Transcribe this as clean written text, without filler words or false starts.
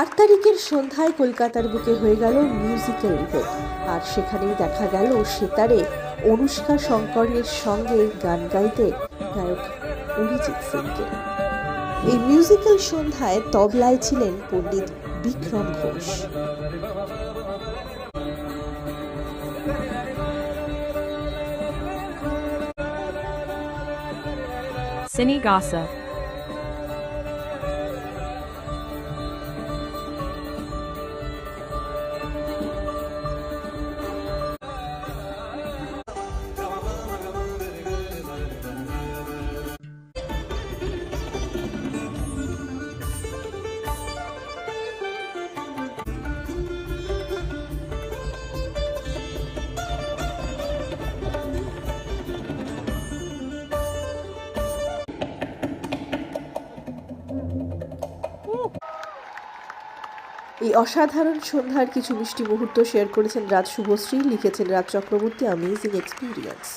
8 তারিখের সন্ধ্যায় কলকাতার বুকে হয়ে গেল মিউজিক্যাল ইভেন্ট। আর সেখানেই দেখা গেল সেতারে অনুষ্কা শঙ্করের সঙ্গে গান গাইতে গায়ক অরিজিৎ সিংকে। এই মিউজিক্যাল সন্ধ্যায় তবলায় ছিলেন পণ্ডিত বিক্রম ঘোষ। Cine Gossip. এই অসাধারণ সন্ধ্যার কিছু মিষ্টি মুহূর্ত শেয়ার করেছেন রাজ শুভশ্রী, লিখেছেন রাজ চক্রবর্তী। Amazing experience.